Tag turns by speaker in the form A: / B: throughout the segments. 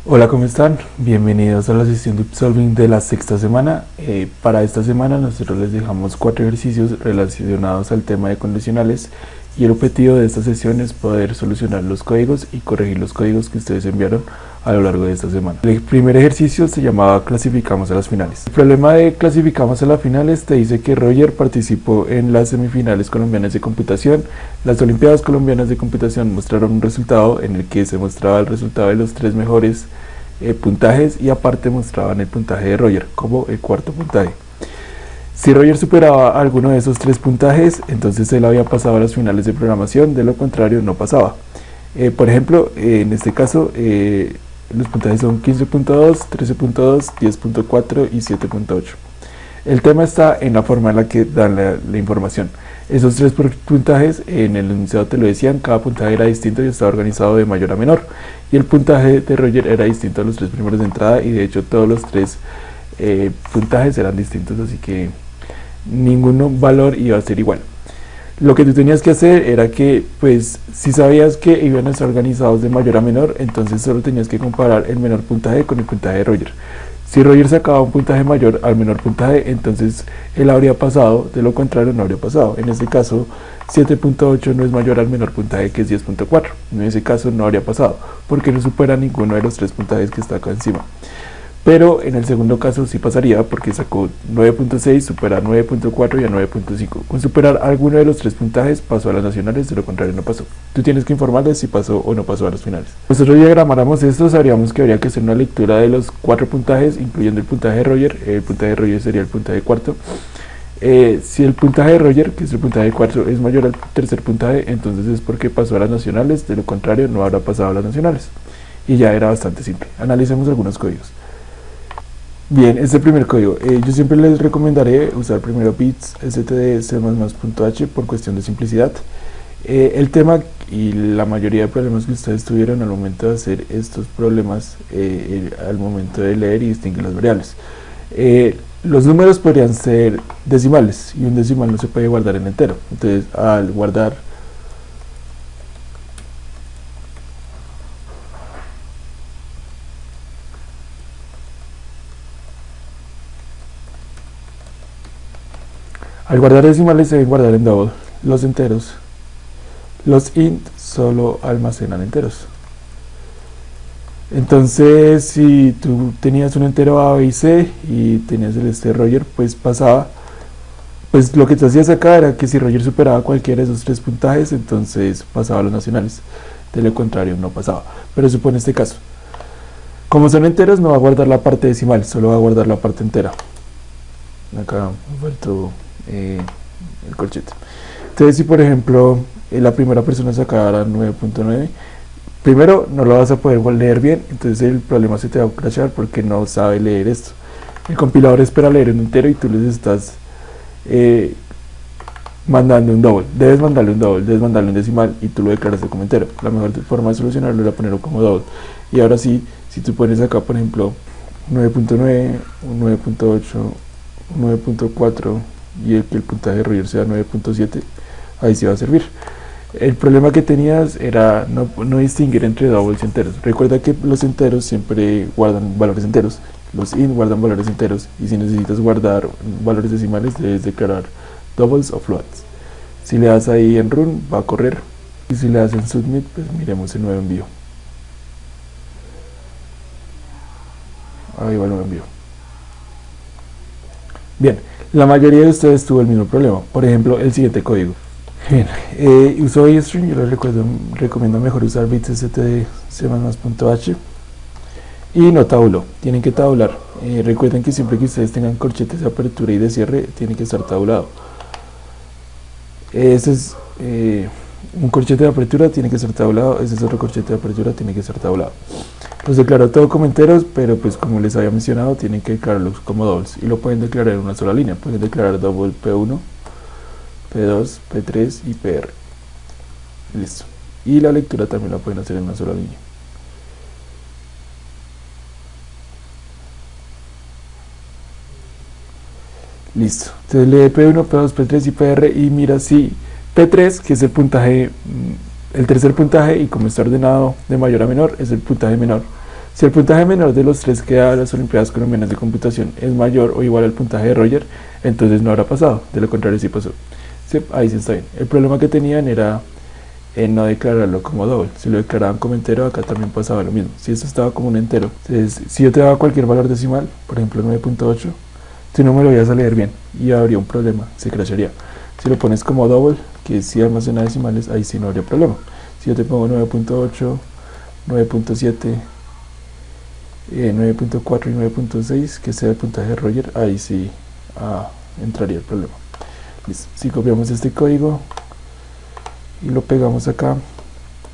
A: Hola, ¿cómo están? Bienvenidos a la sesión de Upsolving de la sexta semana. Para esta semana nosotros les dejamos 4 ejercicios relacionados al tema de condicionales y el objetivo de esta sesión es poder solucionar los códigos y corregir los códigos que ustedes enviaron a lo largo de esta semana. El primer ejercicio se llamaba clasificamos a las finales. El problema de clasificamos a las finales te dice que Roger participó en las semifinales colombianas de computación. Las Olimpiadas Colombianas de Computación mostraron un resultado en el que se mostraba el resultado de los 3 mejores puntajes y aparte mostraban el puntaje de Roger como el cuarto puntaje. Si Roger superaba alguno de esos 3 puntajes, entonces él había pasado a las finales de programación, de lo contrario no pasaba. Por ejemplo, en este caso los puntajes son 15.2, 13.2, 10.4 y 7.8. El tema está en la forma en la que dan la información. Esos 3 puntajes en el enunciado te lo decían, cada puntaje era distinto y estaba organizado de mayor a menor. Y el puntaje de Roger era distinto a los 3 primeros de entrada y de hecho todos los 3 puntajes eran distintos, así que ningún valor iba a ser igual. Lo que tú tenías que hacer era que, pues, si sabías que iban a estar organizados de mayor a menor, entonces solo tenías que comparar el menor puntaje con el puntaje de Roger. Si Roger sacaba un puntaje mayor al menor puntaje, entonces él habría pasado, de lo contrario no habría pasado. En este caso, 7.8 no es mayor al menor puntaje, que es 10.4. En ese caso no habría pasado, porque no supera ninguno de los 3 puntajes que está acá encima. Pero en el segundo caso sí pasaría, porque sacó 9.6, supera 9.4 y a 9.5. Con superar alguno de los 3 puntajes pasó a las nacionales, de lo contrario no pasó. Tú tienes que informarles si pasó o no pasó a las finales. Nosotros diagramáramos esto, sabríamos que habría que hacer una lectura de los 4 puntajes, incluyendo el puntaje de Roger. El puntaje de Roger sería el puntaje cuarto. Si el puntaje de Roger, que es el puntaje cuarto, es mayor al tercer puntaje, entonces es porque pasó a las nacionales, de lo contrario no habrá pasado a las nacionales. Y ya era bastante simple. Analicemos algunos códigos. Bien, este primer código, yo siempre les recomendaré usar primero bits std c++.h por cuestión de simplicidad. El tema y la mayoría de problemas que ustedes tuvieron al momento de hacer estos problemas, al momento de leer y distinguir las variables. Los números podrían ser decimales y un decimal no se puede guardar en entero. Entonces, al guardar decimales se deben guardar en double. Los enteros, los int solo almacenan enteros. Entonces, si tú tenías un entero A, B y C y tenías el Roger, pues pasaba, pues lo que tú hacías acá era que si Roger superaba cualquiera de esos 3 puntajes, entonces pasaba a los nacionales. De lo contrario no pasaba. Pero supone este caso. Como son enteros, no va a guardar la parte decimal, solo va a guardar la parte entera. Acá me faltó el corchete. Entonces, si por ejemplo la primera persona sacara 9.9, primero no lo vas a poder leer bien, entonces el problema se te va a crashar porque no sabe leer esto. El compilador espera leer un entero y tú les estás mandando un double. Debes mandarle un double, debes mandarle un decimal y tú lo declaraste como entero. La mejor forma de solucionarlo era ponerlo como double. Y ahora sí, si tú pones acá por ejemplo 9.9, 9.8, 9.4 y el puntaje de Roger sea 9.7, ahí sí va a servir. El problema que tenías era no distinguir entre doubles y enteros. Recuerda que los enteros siempre guardan valores enteros, los int guardan valores enteros, y si necesitas guardar valores decimales debes declarar doubles o floats. Si le das ahí en run va a correr, y si le das en submit, pues miremos el nuevo envío. Ahí va el nuevo envío. Bien, la mayoría de ustedes tuvo el mismo problema. Por ejemplo, el siguiente código. Bien, usó string, yo les recomiendo mejor usar bits std c++.h y no tabuló. Tienen que tabular. Recuerden que siempre que ustedes tengan corchetes de apertura y de cierre, tiene que estar tabulado. Ese es un corchete de apertura, tiene que estar tabulado. Ese es otro corchete de apertura, tiene que estar tabulado. Los declaró todo como enteros, pero pues como les había mencionado, tienen que declararlos como doubles y lo pueden declarar en una sola línea. Pueden declarar double P1, P2, P3 y PR. Listo. Y la lectura también la pueden hacer en una sola línea. Listo. Entonces lee P1, P2, P3 y PR y mira si P3, que es el puntaje, el tercer puntaje, y como está ordenado de mayor a menor, es el puntaje menor. Si el puntaje menor de los tres que da las Olimpiadas Colombianas de Computación es mayor o igual al puntaje de Roger, entonces no habrá pasado, de lo contrario sí pasó. Sí, ahí sí está bien. El problema que tenían era no declararlo como doble. Si lo declaraban como entero, acá también pasaba lo mismo. Si esto estaba como un entero, entonces si yo te daba cualquier valor decimal, por ejemplo 9.8, tú no me lo ibas a leer bien y habría un problema, se crasharía. Si lo pones como double, que si almacena decimales, ahí sí no habría problema. Si yo te pongo 9.8, 9.7, 9.4 y 9.6, que sea el puntaje de Roger, ahí sí entraría el problema. Listo. Si copiamos este código y lo pegamos acá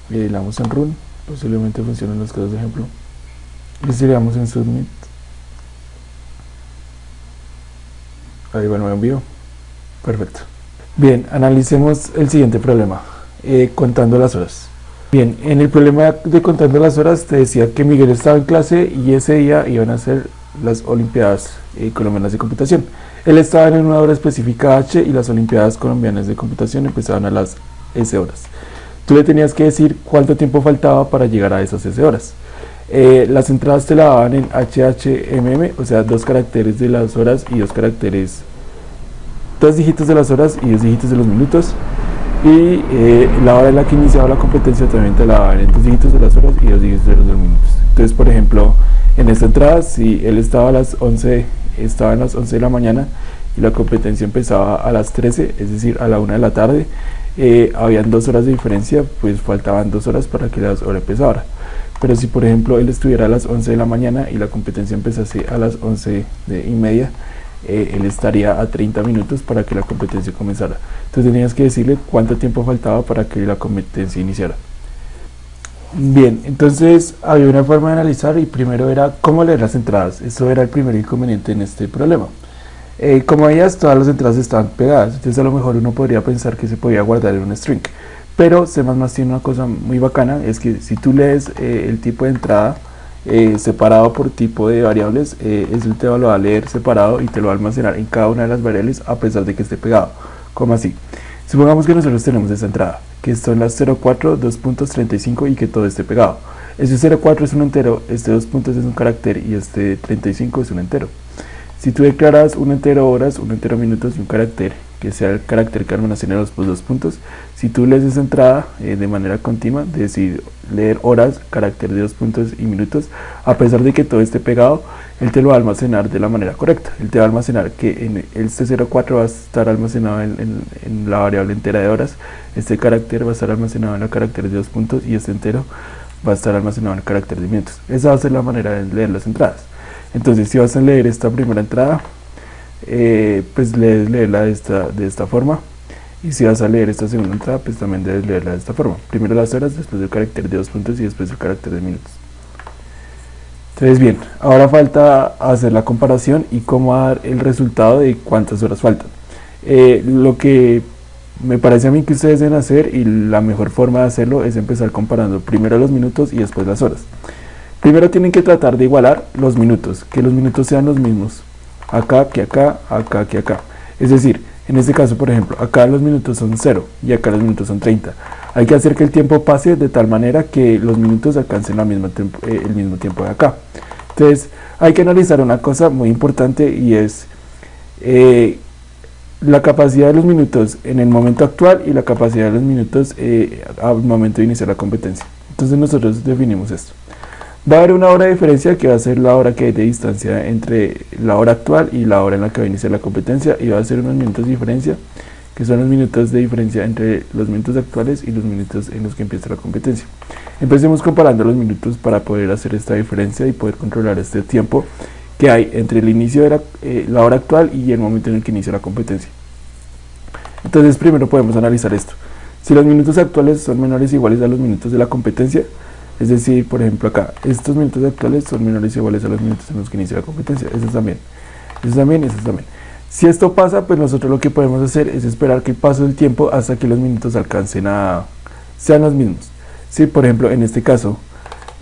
A: y le damos en run, posiblemente funcionen los casos de ejemplo, y si le damos en submit, ahí va el nuevo envío. Perfecto. Bien, analicemos el siguiente problema, contando las horas. Bien, en el problema de contando las horas te decía que Miguel estaba en clase y ese día iban a ser las Olimpiadas Colombianas de Computación. Él estaba en una hora específica H y las Olimpiadas Colombianas de Computación empezaban a las S horas. Tú le tenías que decir cuánto tiempo faltaba para llegar a esas S horas. Las entradas te la daban en HHMM, o sea, 2 caracteres de las horas y 2 caracteres, 2 dígitos de las horas y 2 dígitos de los minutos. Y la hora en la que iniciaba la competencia también te la daban en 2 dígitos de las horas y 2 dígitos de los minutos. Entonces, por ejemplo, en esta entrada, si él estaba a las 11, estaba a las 11 de la mañana y la competencia empezaba a las 13, es decir, a la 1 de la tarde, habían 2 horas de diferencia, pues faltaban 2 horas para que la hora empezara. Pero si, por ejemplo, él estuviera a las 11 de la mañana y la competencia empezase a las 11:30, él estaría a 30 minutos para que la competencia comenzara. Entonces tenías que decirle cuánto tiempo faltaba para que la competencia iniciara. Bien, entonces había una forma de analizar y primero era cómo leer las entradas. Eso era el primer inconveniente en este problema. Como veías, todas las entradas estaban pegadas, entonces a lo mejor uno podría pensar que se podía guardar en un string. Pero C++ tiene una cosa muy bacana, es que si tú lees el tipo de entrada separado por tipo de variables, eso te lo va a leer separado y te lo va a almacenar en cada una de las variables a pesar de que esté pegado. ¿Cómo así? Supongamos que nosotros tenemos esta entrada, que son las 04, 2.35 y que todo esté pegado. Este 04 es un entero, este 2 puntos es un carácter y este 35 es un entero. Si tú declaras un entero horas, un entero minutos y un carácter, que sea el carácter que almacene los 2 puntos, si tú lees esa entrada de manera continua, es decir, leer horas, carácter de 2 puntos y minutos, a pesar de que todo esté pegado, él te lo va a almacenar de la manera correcta. Él te va a almacenar que en este 04 va a estar almacenado en la variable entera de horas, este carácter va a estar almacenado en el carácter de 2 puntos y este entero va a estar almacenado en el carácter de minutos. Esa va a ser la manera de leer las entradas. Entonces, si vas a leer esta primera entrada, pues debes leerla de esta forma, y si vas a leer esta segunda entrada, pues también debes leerla de esta forma. Primero las horas, después el carácter de 2 puntos y después el carácter de minutos. Entonces, bien, ahora falta hacer la comparación y cómo dar el resultado de cuántas horas faltan. Lo que me parece a mí que ustedes deben hacer, y la mejor forma de hacerlo, es empezar comparando primero los minutos y después las horas. Primero tienen que tratar de igualar los minutos, que los minutos sean los mismos acá que acá, acá que acá. Es decir, en este caso, por ejemplo, acá los minutos son 0 y acá los minutos son 30. Hay que hacer que el tiempo pase de tal manera que los minutos alcancen el mismo tiempo de acá. Entonces, hay que analizar una cosa muy importante, y es la capacidad de los minutos en el momento actual y la capacidad de los minutos al momento de iniciar la competencia. Entonces nosotros definimos esto. Va a haber una hora de diferencia, que va a ser la hora que hay de distancia entre la hora actual y la hora en la que va a iniciar la competencia, y va a ser unos minutos de diferencia, que son los minutos de diferencia entre los minutos actuales y los minutos en los que empieza la competencia. Empecemos comparando los minutos para poder hacer esta diferencia y poder controlar este tiempo que hay entre el inicio de la hora actual y el momento en el que inicia la competencia. Entonces, primero podemos analizar esto. Si los minutos actuales son menores o iguales a los minutos de la competencia, es decir, por ejemplo acá, estos minutos actuales son menores o iguales a los minutos en los que inicia la competencia, estos también, estos también, estos también. Si esto pasa, pues nosotros lo que podemos hacer es esperar que pase el tiempo hasta que los minutos sean los mismos. Si, por ejemplo, en este caso,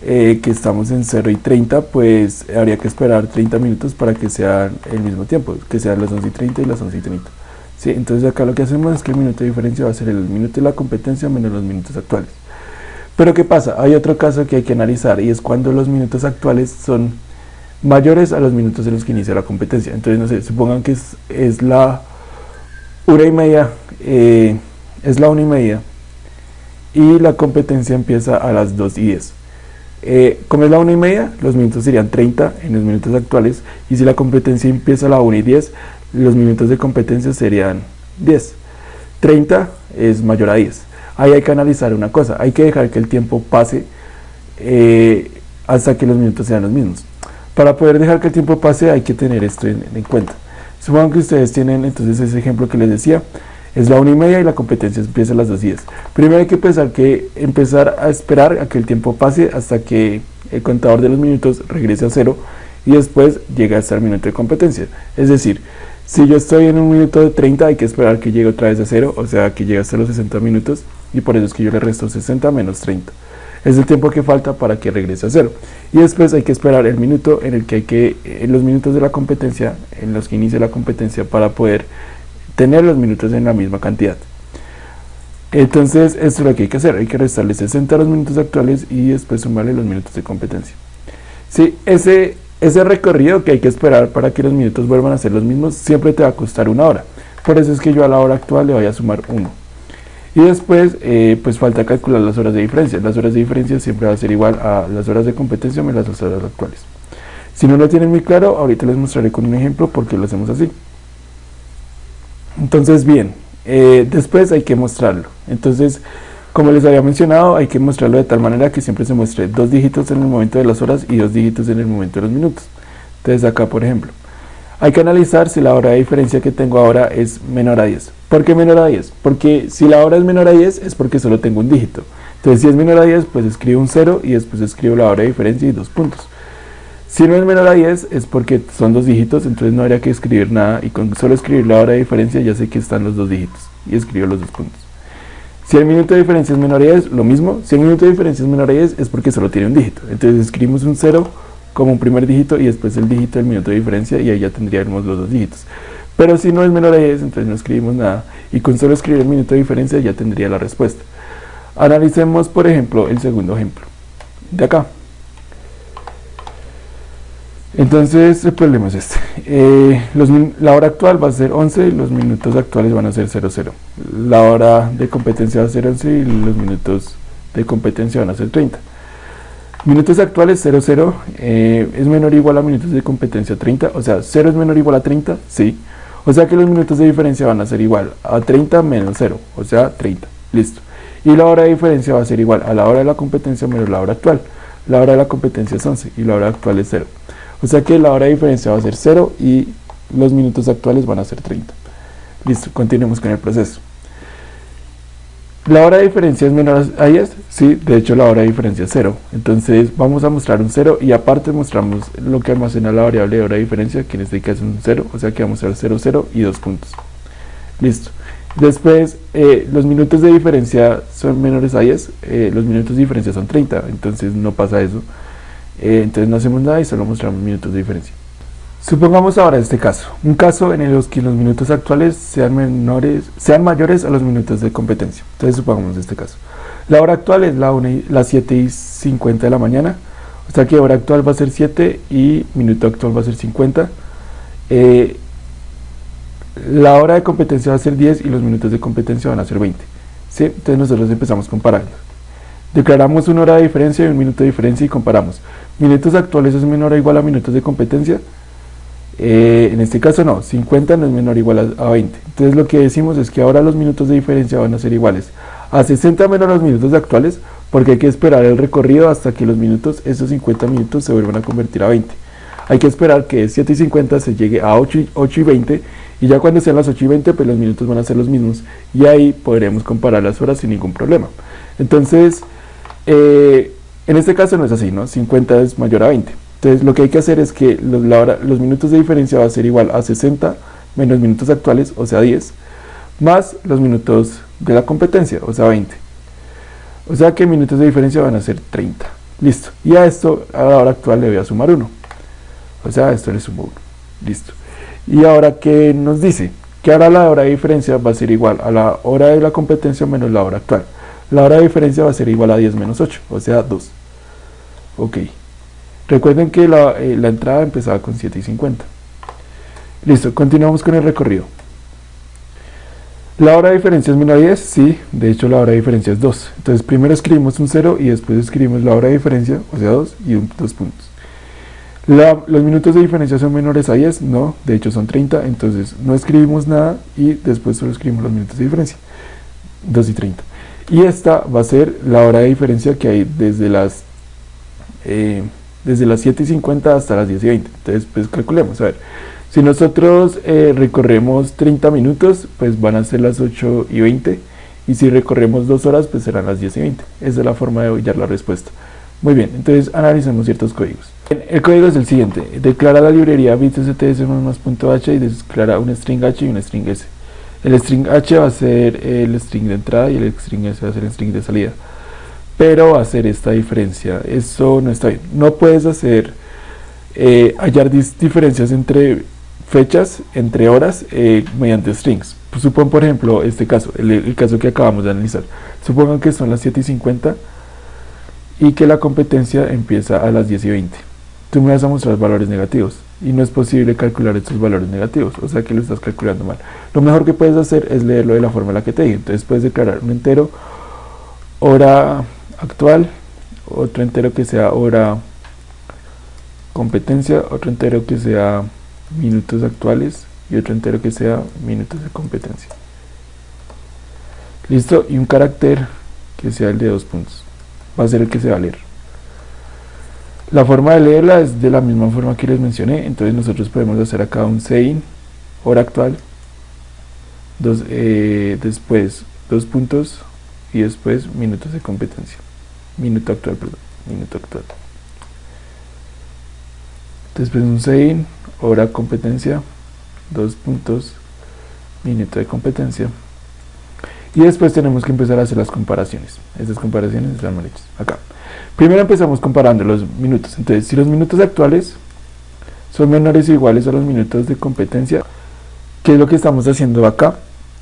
A: que estamos en 0 y 30, pues habría que esperar 30 minutos para que sean el mismo tiempo, que sean las 11 y 30 y las 11 y 30. ¿Sí? Entonces acá lo que hacemos es que el minuto de diferencia va a ser el minuto de la competencia menos los minutos actuales. Pero ¿qué pasa? Hay otro caso que hay que analizar y es cuando los minutos actuales son mayores a los minutos en los que inicia la competencia. Entonces, no sé, supongan que es la 1:30, es la 1:30 y la competencia empieza a las 2:10. Como es la 1:30, los minutos serían 30 en los minutos actuales, y si la competencia empieza a la 1:10, los minutos de competencia serían 10. 30 es mayor a 10. Ahí hay que analizar una cosa, hay que dejar que el tiempo pase hasta que los minutos sean los mismos. Para poder dejar que el tiempo pase hay que tener esto en cuenta. Supongan que ustedes tienen entonces ese ejemplo que les decía, es la 1:30 y la competencia empieza a las 2:10. Primero hay que empezar a esperar a que el tiempo pase hasta que el contador de los minutos regrese a 0 y después llega hasta el minuto de competencia. Es decir, si yo estoy en un minuto de 30, hay que esperar que llegue otra vez a 0, o sea que llegue hasta los 60 minutos, y por eso es que yo le resto 60 menos 30. Es el tiempo que falta para que regrese a 0. Y después hay que esperar el minuto en el que en los minutos de la competencia, en los que inicia la competencia, para poder tener los minutos en la misma cantidad. Entonces esto es lo que hay que hacer, hay que restarle 60 a los minutos actuales y después sumarle los minutos de competencia. Sí, ese recorrido que hay que esperar para que los minutos vuelvan a ser los mismos siempre te va a costar 1 hora. Por eso es que yo a la hora actual le voy a sumar 1. Y después pues falta calcular las horas de diferencia. Las horas de diferencia siempre va a ser igual a las horas de competencia menos las horas actuales. Si no lo tienen muy claro, ahorita les mostraré con un ejemplo por qué lo hacemos así. Entonces bien, después hay que mostrarlo. Entonces, como les había mencionado, hay que mostrarlo de tal manera que siempre se muestre 2 dígitos en el momento de las horas y 2 dígitos en el momento de los minutos. Entonces acá, por ejemplo, hay que analizar si la hora de diferencia que tengo ahora es menor a 10. ¿Por qué menor a 10? Porque si la hora es menor a 10 es porque solo tengo un dígito. Entonces si es menor a 10, pues escribo un 0 y después escribo la hora de diferencia y 2 puntos. Si no es menor a 10 es porque son 2 dígitos, entonces no habría que escribir nada, y con solo escribir la hora de diferencia ya sé que están los 2 dígitos y escribo los 2 puntos. Si el minuto de diferencia es menor a 10, lo mismo. Si el minuto de diferencia es menor a 10 es porque solo tiene un dígito, entonces escribimos un 0 como un primer dígito y después el dígito del minuto de diferencia y ahí ya tendríamos los 2 dígitos. Pero si no es menor a 10, entonces no escribimos nada, y con solo escribir el minuto de diferencia ya tendría la respuesta. Analicemos por ejemplo el segundo ejemplo de acá. Entonces el problema es este, la hora actual va a ser 11 y los minutos actuales van a ser 00. La hora de competencia va a ser 11 y los minutos de competencia van a ser 30. Minutos actuales 00 es menor o igual a minutos de competencia 30, o sea 0 es menor o igual a 30, sí. O sea que los minutos de diferencia van a ser igual a 30 menos 0, o sea 30, listo. Y la hora de diferencia va a ser igual a la hora de la competencia menos la hora actual. La hora de la competencia es 11 y la hora actual es 0. O sea que la hora de diferencia va a ser 0 y los minutos actuales van a ser 30. Listo, continuemos con el proceso. ¿La hora de diferencia es menor a 10? Sí, de hecho la hora de diferencia es 0. Entonces vamos a mostrar un 0 y aparte mostramos lo que almacena la variable de hora de diferencia, que en este caso es un 0, o sea que vamos a mostrar 0, 0 y 2 puntos. Listo. Después, los minutos de diferencia son menores a 10, los minutos de diferencia son 30, entonces no pasa eso. Entonces no hacemos nada y solo mostramos minutos de diferencia. Supongamos ahora este caso, un caso en el que los minutos actuales sean mayores a los minutos de competencia. Entonces supongamos este caso. La hora actual es las 7:50 de la mañana, o sea que hora actual va a ser 7 y minuto actual va a ser 50. La hora de competencia va a ser 10 y los minutos de competencia van a ser 20. ¿Sí? Entonces nosotros empezamos comparando. Declaramos una hora de diferencia y un minuto de diferencia y comparamos. Minutos actuales es menor o igual a minutos de competencia. En este caso no, 50 no es menor o igual a 20. Entonces lo que decimos es que ahora los minutos de diferencia van a ser iguales a 60 menos los minutos actuales, porque hay que esperar el recorrido hasta que los minutos, esos 50 minutos, se vuelvan a convertir a 20. Hay que esperar que 7:50 se llegue a 8:20 y ya cuando sean las 8:20 pues los minutos van a ser los mismos y ahí podremos comparar las horas sin ningún problema. Entonces en este caso no es así, ¿no? 50 es mayor a 20. Entonces lo que hay que hacer es que los minutos de diferencia va a ser igual a 60 menos minutos actuales, o sea 10, más los minutos de la competencia, o sea 20. O sea que minutos de diferencia van a ser 30. Listo. Y a esto, a la hora actual le voy a sumar 1. O sea, a esto le sumo 1. Listo. Y ahora, ¿qué nos dice? Que ahora la hora de diferencia va a ser igual a la hora de la competencia menos la hora actual. La hora de diferencia va a ser igual a 10 menos 8, o sea 2. Ok. Recuerden que la entrada empezaba con 7:50. Listo, continuamos con el recorrido. ¿La hora de diferencia es menor a 10? Sí, de hecho la hora de diferencia es 2. Entonces primero escribimos un 0 y después escribimos la hora de diferencia, o sea 2 y 2 puntos. ¿Los minutos de diferencia son menores a 10? No, de hecho son 30, entonces no escribimos nada y después solo escribimos los minutos de diferencia, 2 y 30. Y esta va a ser la hora de diferencia que hay desde las 7:50 hasta las 10:20. Entonces pues calculemos, a ver. Si nosotros recorremos 30 minutos, pues van a ser las 8:20. Y si recorremos 2 horas, pues serán las 10:20. Esa es la forma de hallar la respuesta. Muy bien, entonces analicemos ciertos códigos. El código es el siguiente. Declara la librería bits.stds+.h y declara un string h y un string s. El string h va a ser el string de entrada y el string s va a ser el string de salida. Pero va a hacer esta diferencia. Eso no está bien. No puedes hacer hallar diferencias entre fechas, entre horas, mediante strings. Supón, por ejemplo, este caso, el caso que acabamos de analizar. Supongan que son las 7:50 y que la competencia empieza a las 10:20. Tú me vas a mostrar valores negativos y no es posible calcular estos valores negativos, o sea que lo estás calculando mal. Lo mejor que puedes hacer es leerlo de la forma en la que te dije. Entonces puedes declarar un entero hora actual, otro entero que sea hora competencia, otro entero que sea minutos actuales y otro entero que sea minutos de competencia. Listo, y un carácter que sea el de 2 puntos. Va a ser el que se va a leer. La forma de leerla es de la misma forma que les mencioné. Entonces nosotros podemos hacer acá un sein, hora actual, después 2 puntos y después minutos de competencia. Minuto actual, perdón, minuto actual. Después un sein, hora competencia, 2 puntos, minuto de competencia. Y después tenemos que empezar a hacer las comparaciones. Estas comparaciones están mal hechas. Acá. Primero empezamos comparando los minutos. Entonces, si los minutos actuales son menores o iguales a los minutos de competencia, ¿qué es lo que estamos haciendo acá?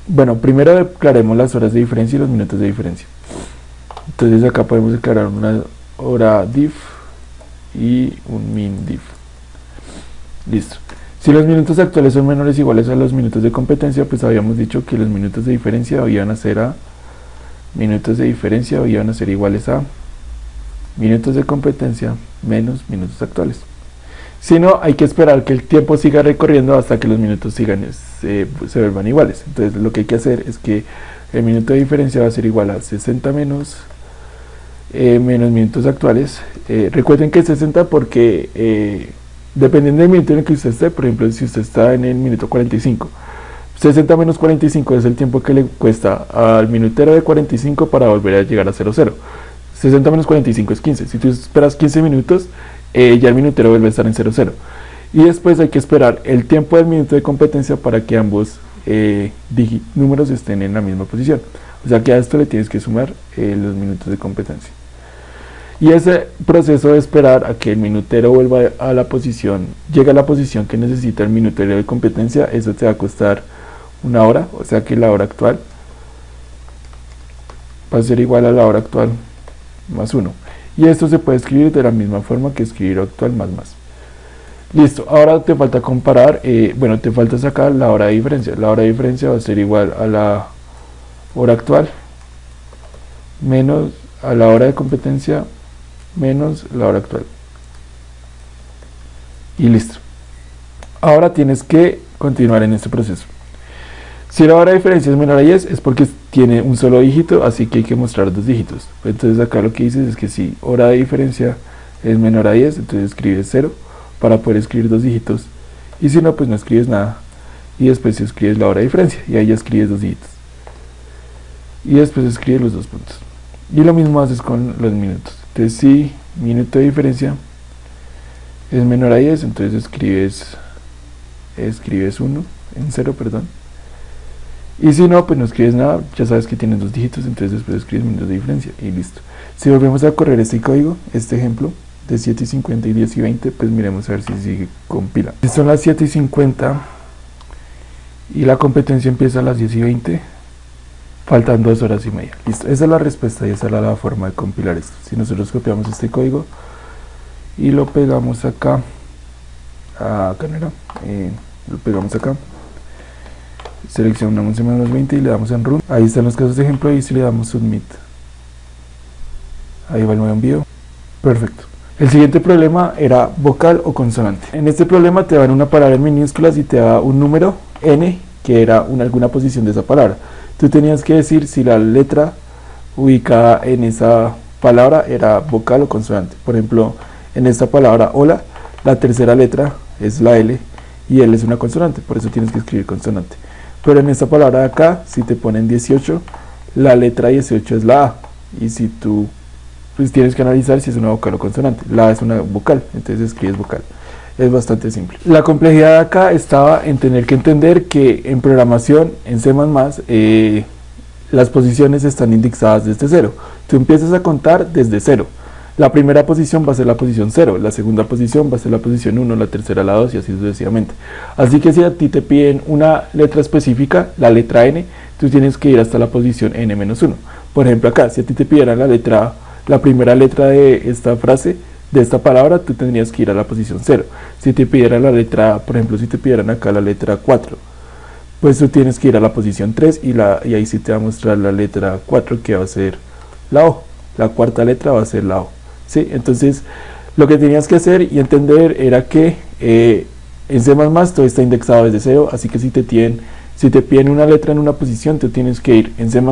A: Bueno, primero declaremos las horas de diferencia y los minutos de diferencia. Entonces acá podemos declarar una hora diff y un min diff. Listo. Si los minutos actuales son menores o iguales a los minutos de competencia, pues habíamos dicho que los minutos de diferencia iban a ser iguales a minutos de competencia menos minutos actuales. Si no, hay que esperar que el tiempo siga recorriendo hasta que los minutos se vuelvan iguales. Entonces lo que hay que hacer es que el minuto de diferencia va a ser igual a 60 menos minutos actuales. Recuerden que 60 porque dependiendo del minuto en el que usted esté, por ejemplo, si usted está en el minuto 45, 60 menos 45 es el tiempo que le cuesta al minutero de 45 para volver a llegar a 00. 60 menos 45 es 15. Si tú esperas 15 minutos, ya el minutero vuelve a estar en 00. Y después hay que esperar el tiempo del minuto de competencia para que ambos números estén en la misma posición. O sea que a esto le tienes que sumar los minutos de competencia. Y ese proceso de esperar a que el minutero vuelva a la posición, llegue a la posición que necesita el minutero de competencia, eso te va a costar una hora, o sea que la hora actual va a ser igual a la hora actual más 1. Y esto se puede escribir de la misma forma que escribir actual más. Listo, ahora te falta comparar, te falta sacar la hora de diferencia. La hora de diferencia va a ser igual a la hora actual menos a la hora de competencia menos la hora actual. Y listo. Ahora tienes que continuar en este proceso. Si la hora de diferencia es menor a 10 es porque tiene un solo dígito, así que hay que mostrar 2 dígitos. Entonces acá lo que dices es que si hora de diferencia es menor a 10, entonces escribes 0 para poder escribir 2 dígitos. Y si no, pues no escribes nada. Y después escribes la hora de diferencia y ahí ya escribes 2 dígitos. Y después escribes los 2 puntos. Y lo mismo haces con los minutos. Entonces si minuto de diferencia es menor a 10, entonces escribes 1 en 0, perdón. Y si no, pues no escribes nada, ya sabes que tienes 2 dígitos, entonces después escribes minutos de diferencia y listo. Si volvemos a correr este código, este ejemplo de 7:50 y 10:20, pues miremos a ver si sigue compila. Si son las 7:50 y la competencia empieza a las 10:20, faltan 2 horas y media. Listo, esa es la respuesta y esa es la forma de compilar esto. Si nosotros copiamos este código y lo pegamos acá, lo pegamos acá, seleccionamos C++20 y le damos en Run. Ahí están los casos de ejemplo y si le damos Submit, ahí va el nuevo envío. Perfecto. El siguiente problema era vocal o consonante. En este problema te dan una palabra en minúsculas y te da un número n que era alguna posición de esa palabra. Tú tenías que decir si la letra ubicada en esa palabra era vocal o consonante. Por ejemplo, en esta palabra hola, la tercera letra es la L y L es una consonante, por eso tienes que escribir consonante. Pero en esta palabra de acá, si te ponen 18, la letra 18 es la A, y si tú pues tienes que analizar si es una vocal o consonante. La A es una vocal, entonces escribes vocal. Es bastante simple. La complejidad de acá estaba en tener que entender que en programación, en C++, las posiciones están indexadas desde 0. Tú empiezas a contar desde 0. La primera posición va a ser la posición 0, la segunda posición va a ser la posición 1, la tercera la 2 y así sucesivamente. Así que si a ti te piden una letra específica, la letra N, tú tienes que ir hasta la posición N-1. Por ejemplo acá, si a ti te pidieran la primera letra de esta frase, de esta palabra, tú tendrías que ir a la posición 0. Si te pidieran la letra, por ejemplo, si te pidieran acá la letra 4, pues tú tienes que ir a la posición 3 y ahí sí te va a mostrar la letra 4 que va a ser la O. La cuarta letra va a ser la O. ¿Sí? Entonces, lo que tenías que hacer y entender era que en C++ todo está indexado desde 0, así que si te piden una letra en una posición, tú tienes que ir en C++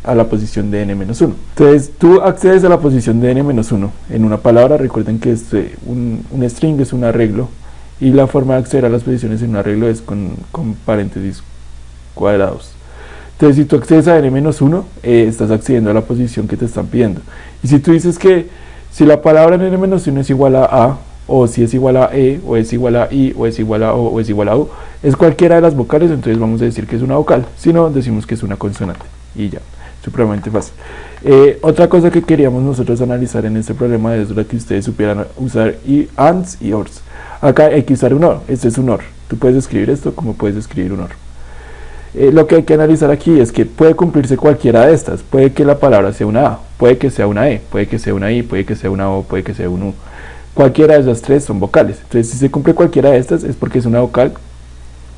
A: a la posición de n-1. Entonces tú accedes a la posición de n-1 en una palabra. Recuerden que un string es un arreglo y la forma de acceder a las posiciones en un arreglo es con paréntesis cuadrados. Entonces si tú accedes a n-1, estás accediendo a la posición que te están pidiendo. Y si tú dices que si la palabra en n-1 es igual a A, o si es igual a E, o es igual a I, o es igual a O, o es igual a U, es cualquiera de las vocales, entonces vamos a decir que es una vocal. Si no, decimos que es una consonante. Y ya, supremamente fácil. Otra cosa que queríamos nosotros analizar en este problema es la que ustedes supieran usar ands y ors. Acá hay que usar un or, este es un or. Tú puedes escribir esto como puedes escribir un or. Lo que hay que analizar aquí es que puede cumplirse cualquiera de estas. Puede que la palabra sea una A, puede que sea una E, puede que sea una I, puede que sea una O, puede que sea un U. Cualquiera de esas tres son vocales. Entonces si se cumple cualquiera de estas es porque es una vocal,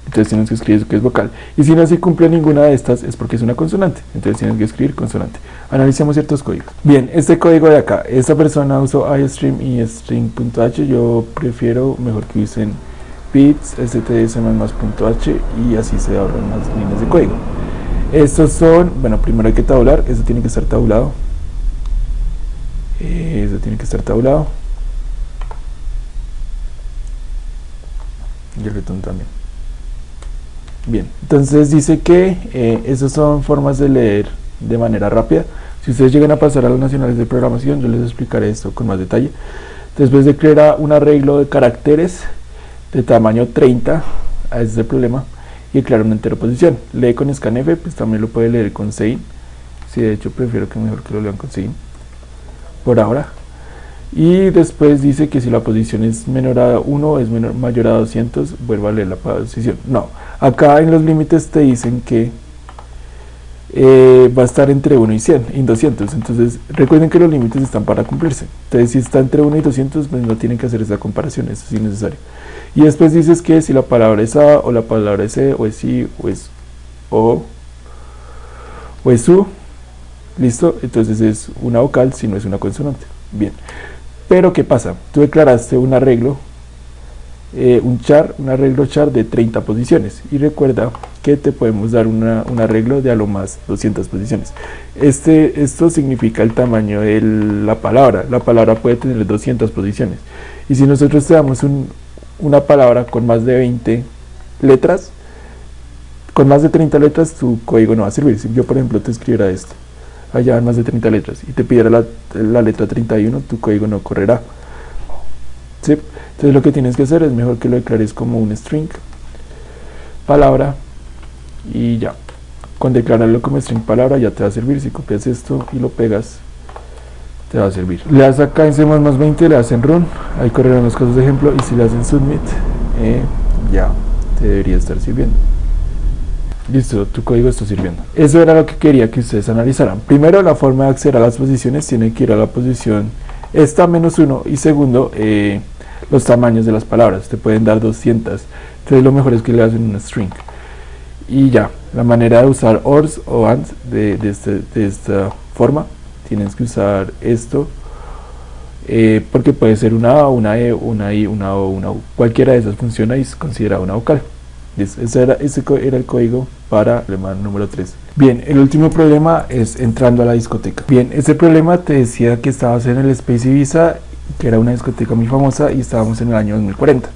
A: entonces tienes que escribir que es vocal. Y si no se cumple ninguna de estas es porque es una consonante, entonces tienes que escribir consonante. Analicemos ciertos códigos. Bien, este código de acá, esta persona usó iStream y string.h. Yo prefiero mejor que usen bits, stdsm+.h y así se ahorran más líneas de código. Estos son, bueno, primero hay que tabular, eso tiene que estar tabulado. Eso tiene que estar tabulado. Y el return también. Bien, entonces dice que esas son formas de leer de manera rápida. Si ustedes llegan a pasar a los nacionales de programación, yo les explicaré esto con más detalle. Después de crear un arreglo de caracteres de tamaño 30, a ese es el problema, y crear una entera posición. Lee con scanf, pues también lo puede leer con sein. Sí, de hecho prefiero que mejor que lo lean con sein por ahora. Y después dice que si la posición es menor a 1 o es mayor a 200, vuelva a leer la posición. No, acá en los límites te dicen que va a estar entre 1 y 100, y 200. Entonces recuerden que los límites están para cumplirse. Entonces si está entre 1 y 200, pues no tienen que hacer esa comparación, eso es innecesario. Y después dices que si la palabra es A, o la palabra es E, o es I, o es O, o es U, listo, entonces es una vocal si no es una consonante. Bien. Pero ¿qué pasa? Tú declaraste un arreglo, un arreglo char de 30 posiciones y recuerda que te podemos dar un arreglo de a lo más 200 posiciones. Esto significa el tamaño de la palabra puede tener 200 posiciones y si nosotros te damos una palabra con más de 20 letras, con más de 30 letras tu código no va a servir. Si yo por ejemplo te escribiera esto, allá van más de 30 letras y te pidiera la letra 31, tu código no correrá. ¿Sí? Entonces lo que tienes que hacer es mejor que lo declares como un string palabra y ya. Con declararlo como string palabra ya te va a servir. Si copias esto y lo pegas, te va a servir. Le das acá en C++20, le das en run, ahí correrán los casos de ejemplo y si le das en submit, ya te debería estar sirviendo. Listo, tu código está sirviendo. Eso era lo que quería que ustedes analizaran. Primero, la forma de acceder a las posiciones tiene que ir a la posición esta -1, y segundo, los tamaños de las palabras. Te pueden dar 200. Entonces lo mejor es que le hacen una string. Y ya, la manera de usar ORs o ANDs de esta forma, tienes que usar esto, porque puede ser una A, una E, una I, una O, una U. Cualquiera de esas funciona y es considerada una vocal. Ese era el código para el problema número 3. Bien, el último problema es entrando a la discoteca. Bien, ese problema te decía que estabas en el Space Ibiza, que era una discoteca muy famosa, y estábamos en el año 2040.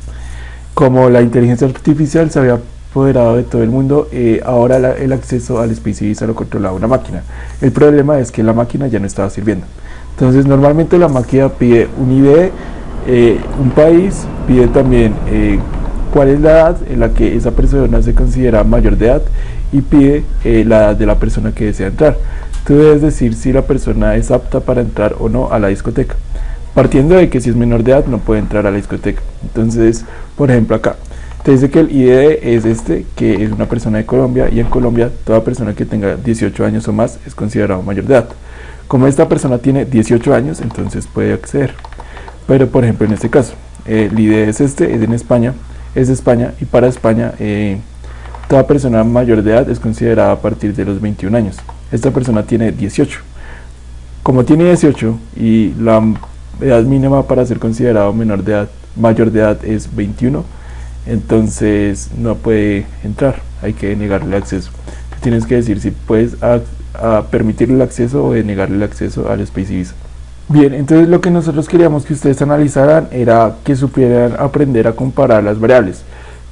A: Como la inteligencia artificial se había apoderado de todo el mundo, ahora el acceso al Space Ibiza lo controlaba una máquina. El problema es que la máquina ya no estaba sirviendo. Entonces normalmente la máquina pide un ID, un país, pide también cuál es la edad en la que esa persona se considera mayor de edad, y pide la edad de la persona que desea entrar. Tú debes decir si la persona es apta para entrar o no a la discoteca, partiendo de que si es menor de edad no puede entrar a la discoteca. Entonces, por ejemplo, acá te dice que el ID es este, que es una persona de Colombia, y en Colombia toda persona que tenga 18 años o más es considerado mayor de edad. Como esta persona tiene 18 años, entonces puede acceder. Pero por ejemplo en este caso, el ID es este, es en España, es de España, y para España toda persona mayor de edad es considerada a partir de los 21 años. Esta persona tiene 18. Como tiene 18 y la edad mínima para ser considerado mayor de edad es 21, entonces no puede entrar, hay que negarle acceso. Tienes que decir si puedes permitirle el acceso o denegarle el acceso al Space Ibiza. Bien, entonces lo que nosotros queríamos que ustedes analizaran era que supieran aprender a comparar las variables,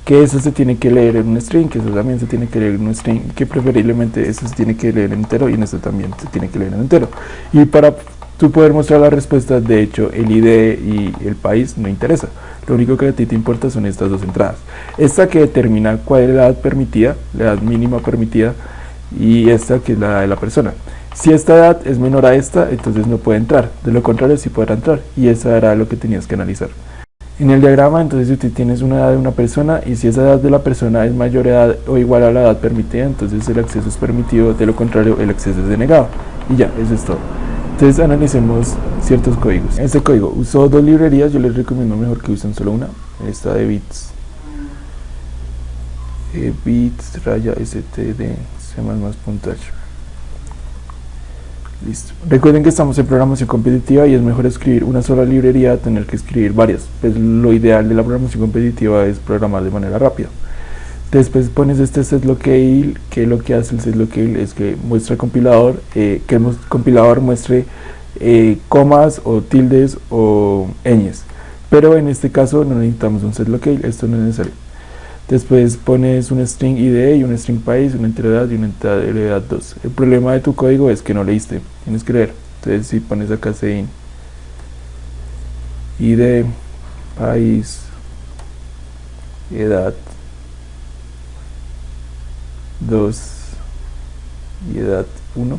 A: que eso se tiene que leer en un string, que eso también se tiene que leer en un string, que preferiblemente eso se tiene que leer en entero, y en esto también se tiene que leer en entero. Y para tú poder mostrar las respuestas, de hecho el ID y el país no interesa, lo único que a ti te importa son estas dos entradas, esta que determina cuál es la edad permitida, la edad mínima permitida, y esta que es la edad de la persona. Si esta edad es menor a esta, entonces no puede entrar, de lo contrario sí podrá entrar, y eso era lo que tenías que analizar. En el diagrama, entonces si tú tienes una edad de una persona, y si esa edad de la persona es mayor edad o igual a la edad permitida, entonces el acceso es permitido, de lo contrario el acceso es denegado, y ya, eso es todo. Entonces analicemos ciertos códigos. Este código usó dos librerías, yo les recomiendo mejor que usen solo una, esta de bits, bits raya std c++.h. Listo. Recuerden que estamos en programación competitiva y es mejor escribir una sola librería a tener que escribir varias. Pues lo ideal de la programación competitiva es programar de manera rápida. Después pones este setlocale, que lo que hace el setlocale es que muestra al compilador, que el compilador muestre comas o tildes o ñes. Pero en este caso no necesitamos un setlocale, esto no es necesario. Después pones un string ID y un string país, una enteredad y una enteredad 2. El problema de tu código es que no leíste, tienes que leer. Entonces si pones acá sein ID, país, edad 2 y edad 1.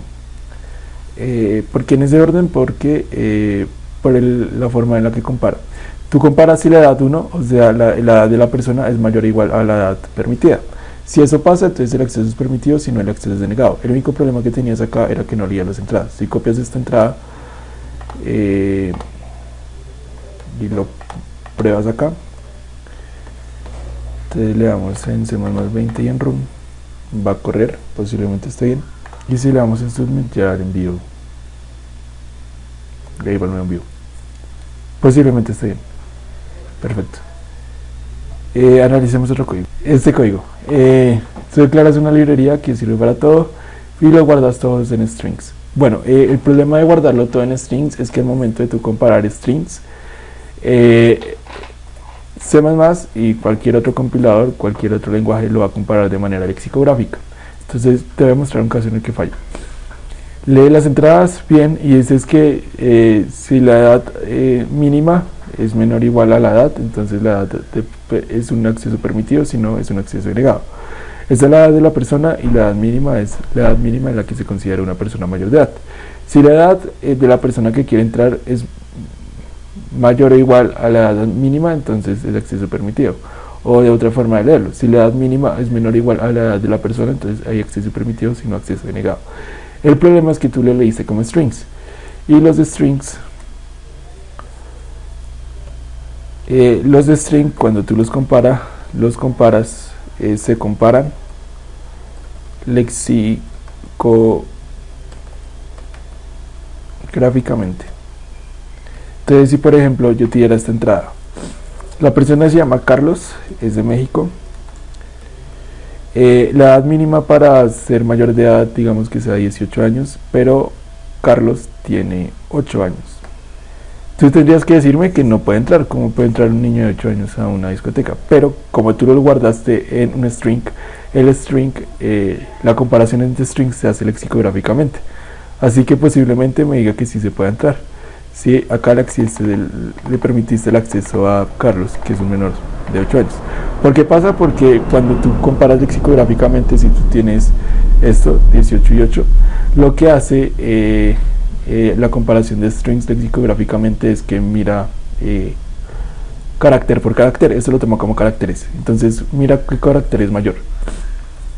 A: ¿Por qué en ese orden? Porque por la forma en la que compara. Tú comparas si la edad 1, o sea, la edad de la persona es mayor o igual a la edad permitida. Si eso pasa, entonces el acceso es permitido, si no el acceso es denegado. El único problema que tenías acá era que no leías las entradas. Si copias esta entrada y lo pruebas acá, entonces le damos en C++20 y en run, va a correr, posiblemente esté bien. Y si le damos en submit, ya en vivo, le iba en vivo, posiblemente esté bien. Perfecto. Analicemos otro código. Este código, tú declaras una librería que sirve para todo y lo guardas todos en strings. Bueno, el problema de guardarlo todo en strings es que al momento de tú comparar strings, C++ y cualquier otro compilador, cualquier otro lenguaje lo va a comparar de manera lexicográfica. Entonces te voy a mostrar un caso en el que falla. Lee las entradas bien y dices que si la edad mínima es menor o igual a la edad, entonces la edad es un acceso permitido, si no es un acceso denegado. Esta es la edad de la persona y la edad mínima es la edad mínima en la que se considera una persona mayor de edad. Si la edad de la persona que quiere entrar es mayor o igual a la edad mínima, entonces es acceso permitido. o de otra forma de leerlo. Si la edad mínima es menor o igual a la edad de la persona, entonces hay acceso permitido, sino acceso denegado. El problema es que tú lo leíste como strings, y los strings, cuando tú los comparas, se comparan lexicográficamente. Entonces, si por ejemplo yo te diera esta entrada, la persona se llama Carlos, es de México, la edad mínima para ser mayor de edad, digamos que sea 18 años, pero Carlos tiene 8 años. Tú tendrías que decirme que no puede entrar, como puede entrar un niño de 8 años a una discoteca, pero como tú lo guardaste en un string, el string, la comparación entre strings se hace lexicográficamente, así que posiblemente me diga que sí se puede entrar. Si acá le permitiste el acceso a Carlos, que es un menor de 8 años. ¿Por qué pasa? Porque cuando tú comparas lexicográficamente, si tú tienes esto, 18 y 8, lo que hace la comparación de strings lexicográficamente es que mira carácter por carácter, esto lo toma como caracteres. Entonces mira qué carácter es mayor.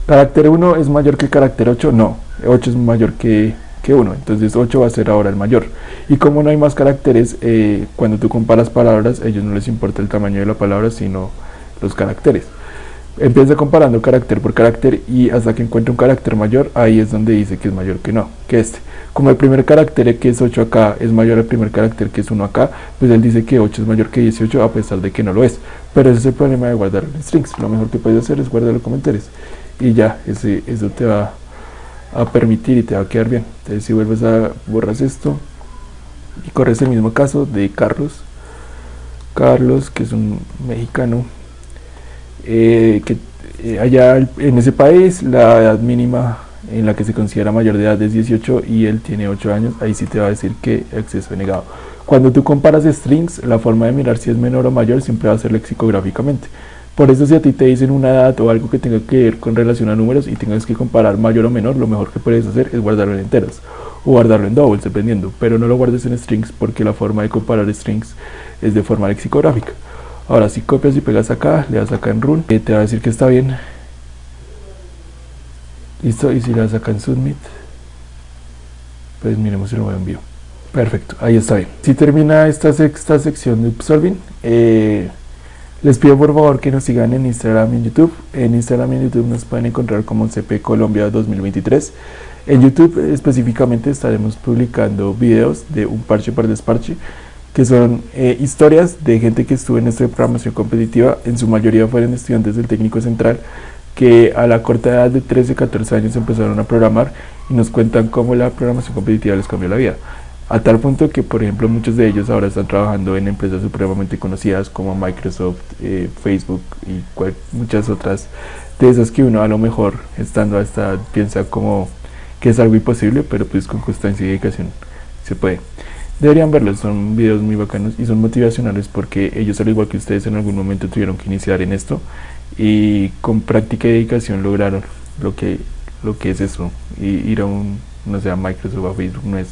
A: ¿Carácter 1 es mayor que carácter 8? No, 8 es mayor que 1, entonces 8 va a ser ahora el mayor. Y como no hay más caracteres, cuando tú comparas palabras, a ellos no les importa el tamaño de la palabra, sino los caracteres. Empieza comparando carácter por carácter y hasta que encuentre un carácter mayor, ahí es donde dice que es mayor que no, que este. Como el primer carácter que es 8 acá es mayor al primer carácter que es 1 acá, pues él dice que 8 es mayor que 18 a pesar de que no lo es. Pero ese es el problema de guardar en strings. Lo mejor que puedes hacer es guardarlo en comentarios y ya, eso te va a permitir y te va a quedar bien. Entonces si vuelves a borras esto y corres el mismo caso de Carlos, que es un mexicano, que allá en ese país la edad mínima en la que se considera mayor de edad es 18 y él tiene 8 años, ahí sí te va a decir que acceso negado. Cuando tú comparas strings, la forma de mirar si es menor o mayor siempre va a ser lexicográficamente. Por eso si a ti te dicen una edad o algo que tenga que ver con relación a números y tengas que comparar mayor o menor, lo mejor que puedes hacer es guardarlo en enteros o guardarlo en doubles, dependiendo, pero no lo guardes en strings porque la forma de comparar strings es de forma lexicográfica. Ahora si copias y pegas acá, le das acá en run, te va a decir que está bien. Listo, y si le das acá en submit, pues miremos si lo envío. Perfecto, ahí está bien. Si termina esta sexta sección de Upsolving, les pido por favor que nos sigan en Instagram y en YouTube. En Instagram y en YouTube nos pueden encontrar como CP Colombia 2023. En YouTube específicamente estaremos publicando videos de un parche para desparche, que son historias de gente que estuvo en esta programación competitiva. En su mayoría fueron estudiantes del Técnico Central que a la corta edad de 13, 14 años empezaron a programar y nos cuentan cómo la programación competitiva les cambió la vida. A tal punto que, por ejemplo, muchos de ellos ahora están trabajando en empresas supremamente conocidas como Microsoft, Facebook y muchas otras de esas que uno a lo mejor estando hasta piensa como que es algo imposible, pero pues con constancia y dedicación se puede. Deberían verlos, son videos muy bacanos y son motivacionales porque ellos, al igual que ustedes, en algún momento tuvieron que iniciar en esto y con práctica y dedicación lograron lo que es eso. Y ir a no sé, a Microsoft o a Facebook no es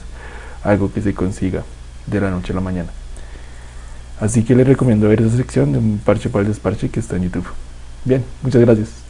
A: algo que se consiga de la noche a la mañana. Así que les recomiendo ver esa sección de un parche para el desparche que está en YouTube. Bien, muchas gracias.